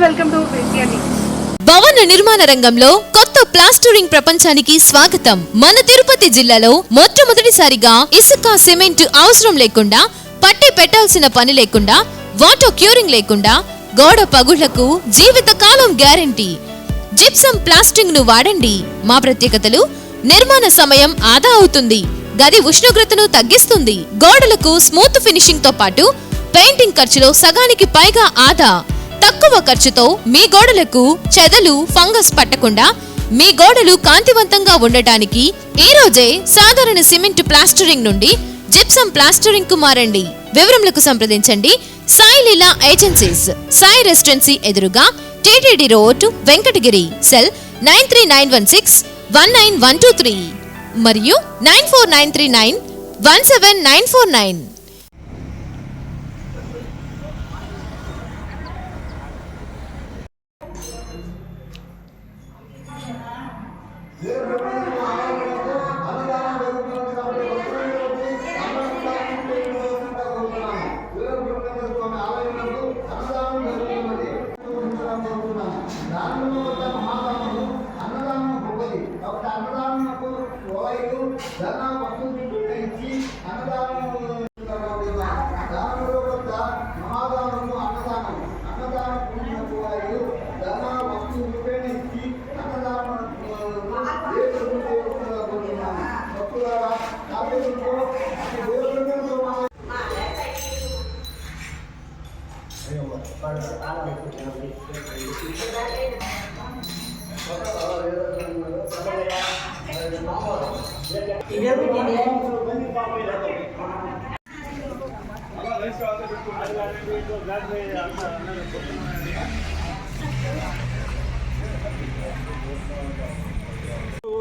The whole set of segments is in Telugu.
Welcome to విద్యాని. భవన నిర్మాణ రంగంలో కొత్త ప్లాస్టరింగ్ ప్రపంచానికి స్వాగతం. మన తిరుపతి జిల్లాలో మొట్టమొదటిసారిగా ఇసుక సిమెంట్ అవసరం లేకుండా, పట్టి పెట్టాల్సిన పని లేకుండా, వాటర్ క్యూరింగ్ లేకుండా గోడ పగుళ్లకు జీవిత కాలం గ్యారంటీ. జిప్సమ్ ప్లాస్టింగ్ ను వాడండి. మా ప్రత్యేకతలు: నిర్మాణ సమయం ఆదా అవుతుంది, గది ఉష్ణోగ్రతను తగ్గిస్తుంది, గోడలకు స్మూత్ ఫినిషింగ్ తో పాటు పెయింటింగ్ ఖర్చులో సగానికి పైగా ఆదా. తక్కువ ఖర్చుతో మీ గోడలకు చెదలు, ఫంగస్ పట్టకుండా మీ గోడలు కాంతివంతంగా ఉండటానికి ఈ రోజే సాధారణ సిమెంట్ ప్లాస్టరింగ్ నుండి జిప్సమ్ ప్లాస్టరింగ్ కు మారండి. వివరములకు సంప్రదించండి సాయి లీలా ఏజెన్సీస్, సాయి రెసిడెన్సీ ఎదురుగా, టీటీడీ రోడ్, వెంకటగిరి. సెల్ 9391619123 మరియు 9493917949.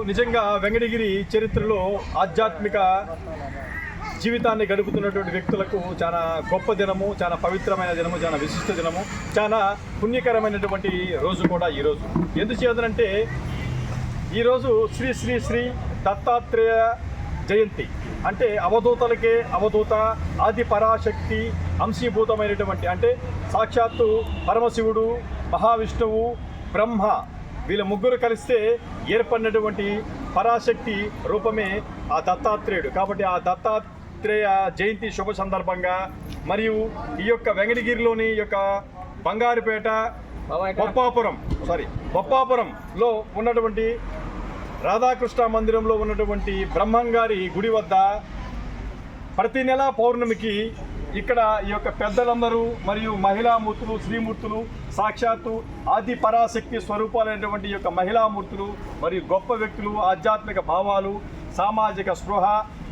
నిజంగా వెంకటగిరి చరిత్రలో ఆధ్యాత్మిక జీవితాన్ని గడుపుతున్నటువంటి వ్యక్తులకు చాలా గొప్ప దినము, చాలా పవిత్రమైన దినము, చాలా విశిష్ట దినము, చాలా పుణ్యకరమైనటువంటి రోజు కూడా ఈరోజు. ఎందుచేతనంటే ఈరోజు శ్రీ శ్రీ శ్రీ దత్తాత్రేయ జయంతి. అంటే అవధూతలకే అవధూత, ఆది పరాశక్తి అంశీభూతమైనటువంటి, అంటే సాక్షాత్తు పరమశివుడు, మహావిష్ణువు, బ్రహ్మ, వీళ్ళ ముగ్గురు కలిస్తే ఏర్పడినటువంటి పరాశక్తి రూపమే ఆ దత్తాత్రేయుడు. కాబట్టి ఆ దత్తాత్రేయ జయంతి శుభ సందర్భంగా మరియు ఈ యొక్క వెంకటగిరిలోని యొక్క బంగారుపేట బొప్పాపురంలో ఉన్నటువంటి రాధాకృష్ణ మందిరంలో ఉన్నటువంటి బ్రహ్మంగారి గుడి వద్ద ప్రతి నెల పౌర్ణమికి ఇక్కడ ఈ యొక్క పెద్దలందరూ మరియు మహిళామూర్తులు, శ్రీమూర్తులు, సాక్షాత్తు ఆది పరాశక్తి స్వరూపాలైనటువంటి ఈ యొక్క మహిళామూర్తులు మరియు గొప్ప వ్యక్తులు, ఆధ్యాత్మిక భావాలు, సామాజిక స్పృహ,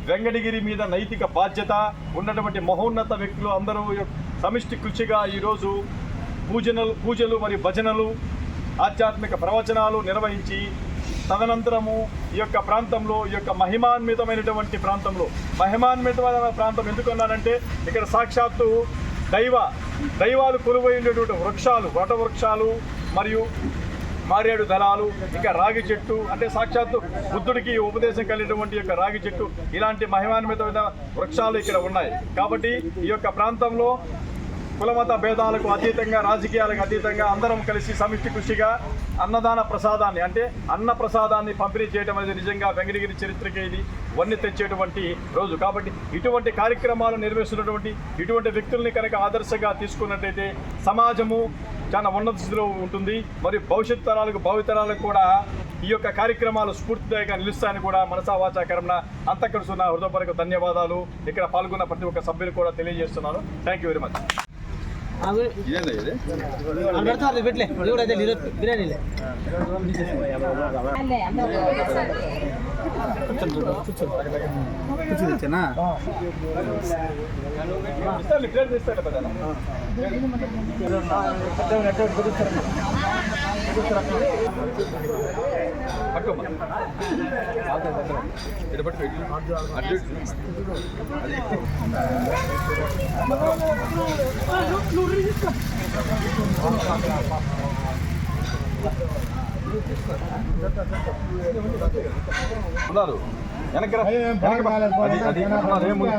వెంకటగిరి మీద నైతిక బాధ్యత ఉన్నటువంటి మహోన్నత వ్యక్తులు అందరూ సమిష్టి కృషిగా ఈరోజు పూజలు మరియు భజనలు, ఆధ్యాత్మిక ప్రవచనాలు నిర్వహించి తదనంతరము ఈ యొక్క ప్రాంతంలో, ఈ యొక్క మహిమాన్వితమైన ప్రాంతం ఎందుకన్నానంటే ఇక్కడ సాక్షాత్తు దైవాలు కొలువైనటువంటి వృక్షాలు, వటవృక్షాలు మరియు మారేడు దళాలు, ఇంకా రాగి చెట్టు, అంటే సాక్షాత్తు బుద్ధుడికి ఉపదేశం కలిగినటువంటి యొక్క రాగి చెట్టు, ఇలాంటి మహిమాన్వితమైన వృక్షాలు ఇక్కడ ఉన్నాయి. కాబట్టి ఈ యొక్క ప్రాంతంలో కులమత భేదాలకు అతీతంగా, రాజకీయాలకు అతీతంగా అందరం కలిసి సమిష్టి కృషిగా అన్నదాన ప్రసాదాన్ని, అంటే అన్న ప్రసాదాన్ని పంపిణీ చేయడం అనేది నిజంగా వెంకటగిరి చరిత్రకే ఇది వన్నె తెచ్చేటువంటి రోజు. కాబట్టి ఇటువంటి కార్యక్రమాలు నిర్వహిస్తున్నటువంటి ఇటువంటి వ్యక్తుల్ని కనుక ఆదర్శంగా తీసుకున్నట్టయితే సమాజము చాలా ఉన్నత స్థితిలో ఉంటుంది. మరియు భవిష్యత్ తరాలకు, భావితరాలకు కూడా ఈ యొక్క కార్యక్రమాలు స్ఫూర్తిదాయకంగా నిలుస్తాయని కూడా మనసా వాచా కర్మణ అంతఃకరిస్తున్న హృదయపూర్వక ధన్యవాదాలు. ఇక్కడ పాల్గొన్న ప్రతి ఒక్క సభ్యులు కూడా తెలియజేస్తున్నాను. Thank you very much. ఉన్నారు వెనక్కి రా. వెనక్కి బా. అది అదేముంది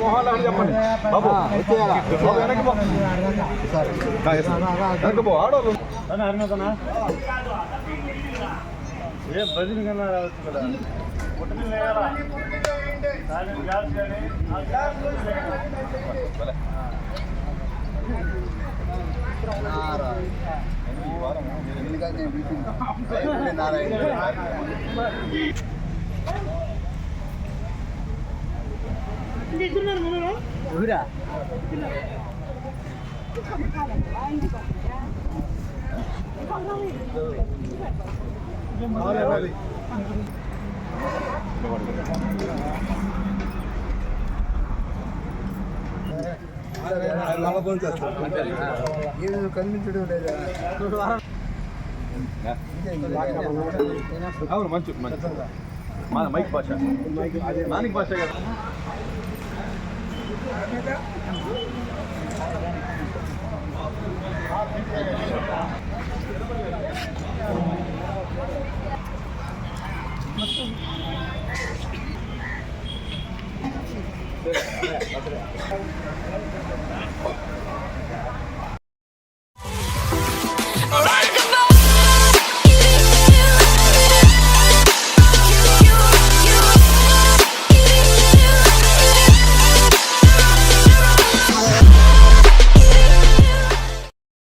మొహాల అని చెప్పండి బాబు. బాబు వెనక్కి పో. వెనక్కి పో. ఆడోళ్ళు ఏ భజన కన్నా రావచ్చు కదా. కనిపించడం లేదా? అవును మంచి మంచి మైక్ భాష మానిక్ భాష కదా.